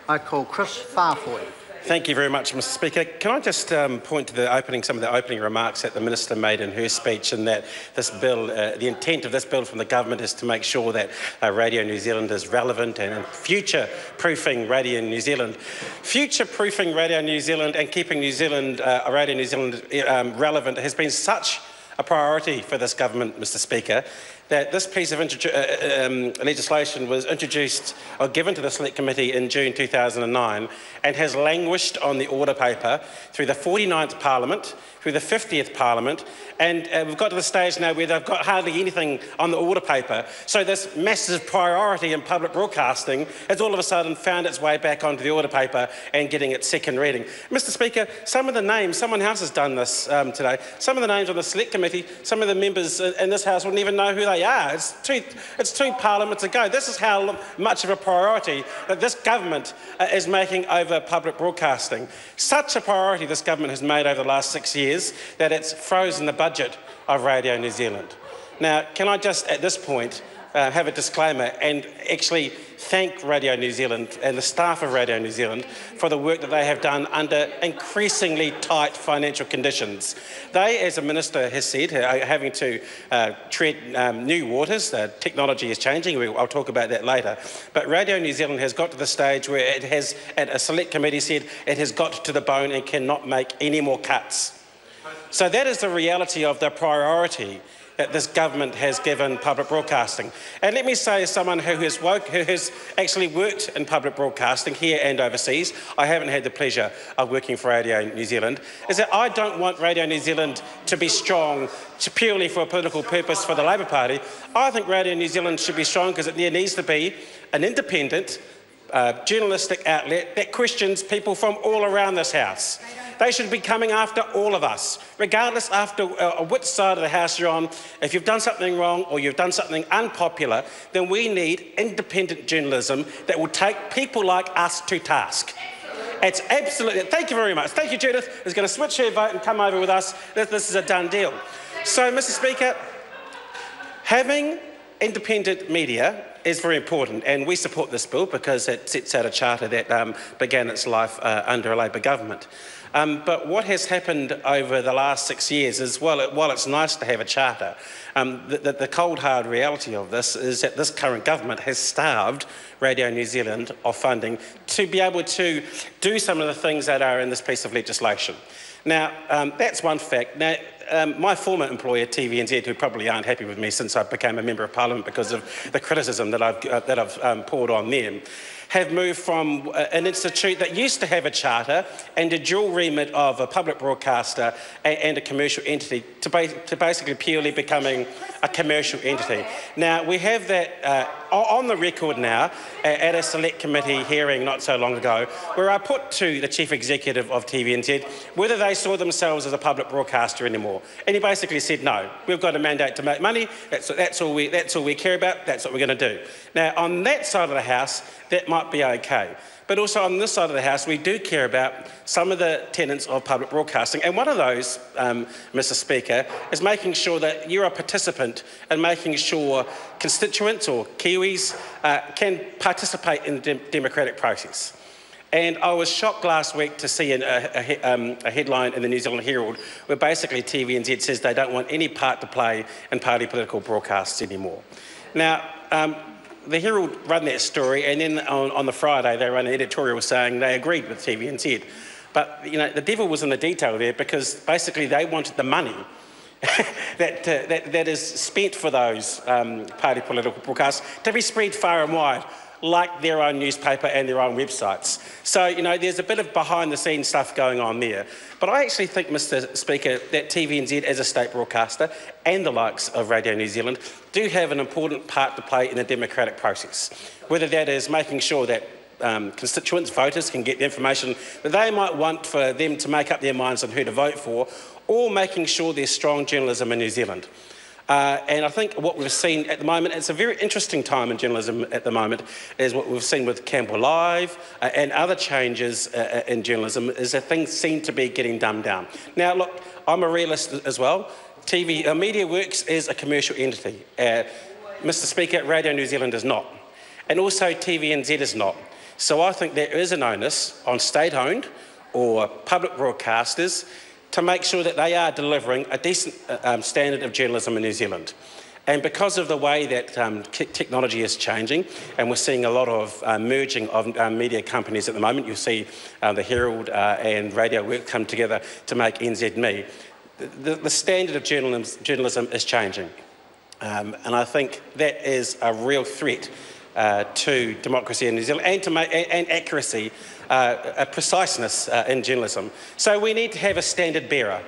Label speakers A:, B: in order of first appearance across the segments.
A: I call Chris Farfoy.
B: Thank you very much, Mr Speaker. Can I just point to some of the opening remarks that the Minister made in her speech, and that this bill, the intent of this bill from the government is to make sure that Radio New Zealand is relevant and future-proofing Radio New Zealand. Future-proofing Radio New Zealand and keeping Radio New Zealand relevant has been such a priority for this government, Mr Speaker, that this piece of legislation was introduced or given to the Select Committee in June 2009 and has languished on the order paper through the 49th Parliament, through the 50th Parliament, and we've got to the stage now where they've got hardly anything on the order paper. So this massive priority in public broadcasting has all of a sudden found its way back onto the order paper and getting its second reading. Mr Speaker, some of the names, someone else has done this today, some of the names on the Select Committee, some of the members in this House wouldn't even know who they are. It's two parliaments ago. This is how much of a priority that this government is making over public broadcasting. Such a priority this government has made over the last 6 years that it's frozen the budget of Radio New Zealand. Now, can I just at this point have a disclaimer and actually thank Radio New Zealand and the staff of Radio New Zealand for the work that they have done under increasingly tight financial conditions. They, as the Minister has said, are having to tread new waters. Technology is changing. I'll talk about that later. But Radio New Zealand has got to the stage where it has, at a Select Committee, said it has got to the bone and cannot make any more cuts. So that is the reality of the priority that this government has given public broadcasting. And let me say, as someone who has actually worked in public broadcasting here and overseas, I haven't had the pleasure of working for Radio New Zealand, is that I don't want Radio New Zealand to be strong purely for a political purpose for the Labour Party. I think Radio New Zealand should be strong because there needs to be an independent journalistic outlet that questions people from all around this House. They should be coming after all of us, regardless after which side of the House you're on. If you've done something wrong or you've done something unpopular, then we need independent journalism that will take people like us to task. It's absolutely... Thank you very much. Thank you, Judith, who's going to switch her vote and come over with us. This is a done deal. So, Mr Speaker, having independent media is very important, and we support this bill because it sets out a charter that began its life under a Labour government. But what has happened over the last 6 years is, while it's nice to have a charter, the cold hard reality of this is that this current government has starved Radio New Zealand of funding to be able to do some of the things that are in this piece of legislation. Now, that's one fact. Now, my former employer, TVNZ, who probably aren't happy with me since I became a Member of Parliament because of the criticism that I've poured on them, have moved from an institute that used to have a charter and a dual remit of a public broadcaster and a commercial entity to basically purely becoming a commercial entity. Now, we have that on the record now at a Select Committee hearing not so long ago, where I put to the Chief Executive of TVNZ whether they saw themselves as a public broadcaster anymore. And he basically said, no, we've got a mandate to make money, that's all we care about, that's what we're going to do. Now, on that side of the House, that might be okay. But also on this side of the House, we do care about some of the tenets of public broadcasting. And one of those, Mr Speaker, is making sure that you're a participant and making sure constituents or Kiwis can participate in the democratic process. And I was shocked last week to see a headline in the New Zealand Herald where basically TVNZ says they don't want any part to play in party political broadcasts anymore. Now, the Herald run that story, and then on the Friday they ran an editorial saying they agreed with TVNZ. But, you know, the devil was in the detail there, because basically they wanted the money that is spent for those party political broadcasts to be spread far and wide, like their own newspaper and their own websites. So, you know, there's a bit of behind-the-scenes stuff going on there. But I actually think, Mr Speaker, that TVNZ as a state broadcaster and the likes of Radio New Zealand do have an important part to play in the democratic process, whether that is making sure that constituents, voters, can get the information that they might want for them to make up their minds on who to vote for, or making sure there's strong journalism in New Zealand. And I think what we've seen at the moment, it's a very interesting time in journalism at the moment, is what we've seen with Campbell Live and other changes in journalism, is that things seem to be getting dumbed down. Now, look, I'm a realist as well. Media Works is a commercial entity. Mr Speaker, Radio New Zealand is not. And also TVNZ is not. So I think there is an onus on state-owned or public broadcasters to make sure that they are delivering a decent standard of journalism in New Zealand. And because of the way that technology is changing, and we're seeing a lot of merging of media companies at the moment, you'll see the Herald and Radio Work come together to make NZME. The standard of journalism is changing. And I think that is a real threat to democracy in New Zealand and accuracy, preciseness in journalism. So we need to have a standard bearer.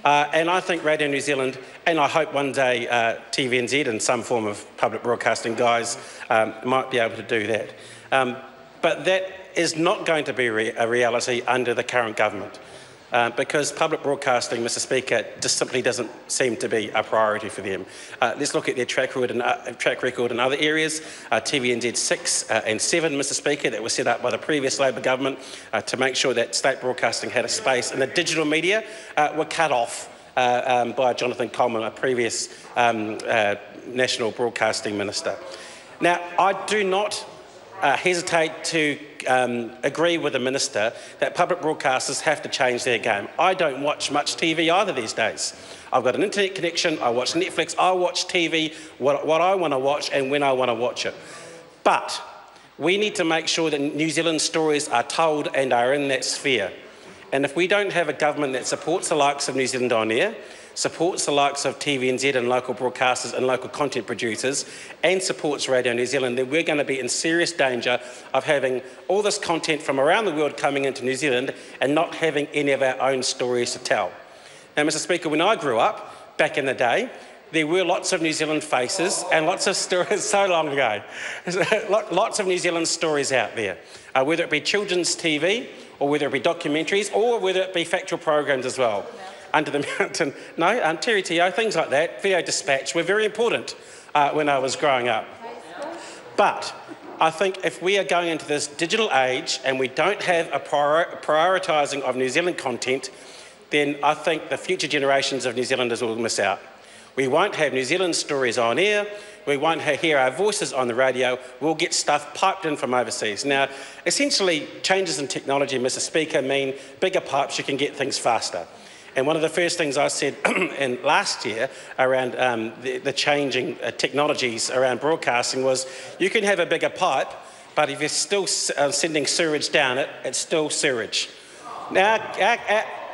B: And I think Radio New Zealand, and I hope one day TVNZ and some form of public broadcasting guys might be able to do that. But that is not going to be a reality under the current government. Because public broadcasting, Mr Speaker, just simply doesn't seem to be a priority for them. Let's look at their track record in other areas. TVNZ 6 and 7, Mr Speaker, that was set up by the previous Labor government to make sure that state broadcasting had a space in the digital media, were cut off by Jonathan Coleman, a previous National Broadcasting Minister. Now, I do not hesitate to agree with the Minister that public broadcasters have to change their game. I don't watch much TV either these days. I've got an internet connection, I watch Netflix, I watch TV, what I want to watch and when I want to watch it. But we need to make sure that New Zealand stories are told and are in that sphere. And if we don't have a government that supports the likes of New Zealand On Air, supports the likes of TVNZ and local broadcasters and local content producers, and supports Radio New Zealand, then we're going to be in serious danger of having all this content from around the world coming into New Zealand and not having any of our own stories to tell. Now, Mr Speaker, when I grew up, back in the day, there were lots of New Zealand faces and lots of stories, so long ago, lots of New Zealand stories out there, whether it be children's TV or whether it be documentaries or whether it be factual programs as well. Under the Mountain, no, Terry T.O., things like that, Video Dispatch were very important when I was growing up. But I think if we are going into this digital age and we don't have a prioritising of New Zealand content, then I think the future generations of New Zealanders will miss out. We won't have New Zealand stories on air, we won't hear our voices on the radio, we'll get stuff piped in from overseas. Now, essentially, changes in technology, Mr Speaker, mean bigger pipes, you can get things faster. And one of the first things I said in last year around the changing technologies around broadcasting was you can have a bigger pipe, but if you're still sending sewage down it, it's still sewage. Now,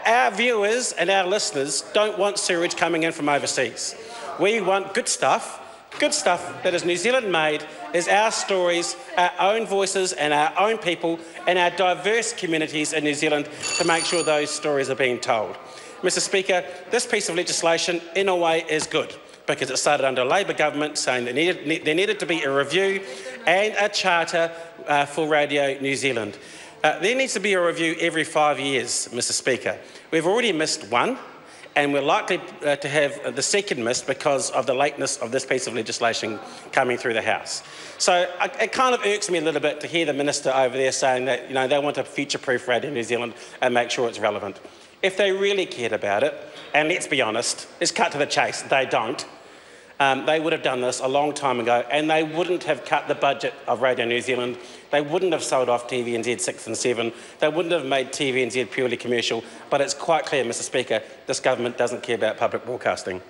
B: our viewers and our listeners don't want sewage coming in from overseas. We want good stuff that is New Zealand made, is our stories, our own voices and our own people and our diverse communities in New Zealand to make sure those stories are being told. Mr Speaker, this piece of legislation in a way is good because it started under a Labor government saying there needed to be a review and a charter for Radio New Zealand. There needs to be a review every 5 years, Mr Speaker. We've already missed one and we're likely to have the second missed because of the lateness of this piece of legislation coming through the House. So it kind of irks me a little bit to hear the Minister over there saying that they want to future-proof Radio New Zealand and make sure it's relevant. If they really cared about it, and let's be honest, let's cut to the chase, they don't, they would have done this a long time ago and they wouldn't have cut the budget of Radio New Zealand, they wouldn't have sold off TVNZ 6 and 7, they wouldn't have made TVNZ purely commercial, but it's quite clear, Mr Speaker, this government doesn't care about public broadcasting.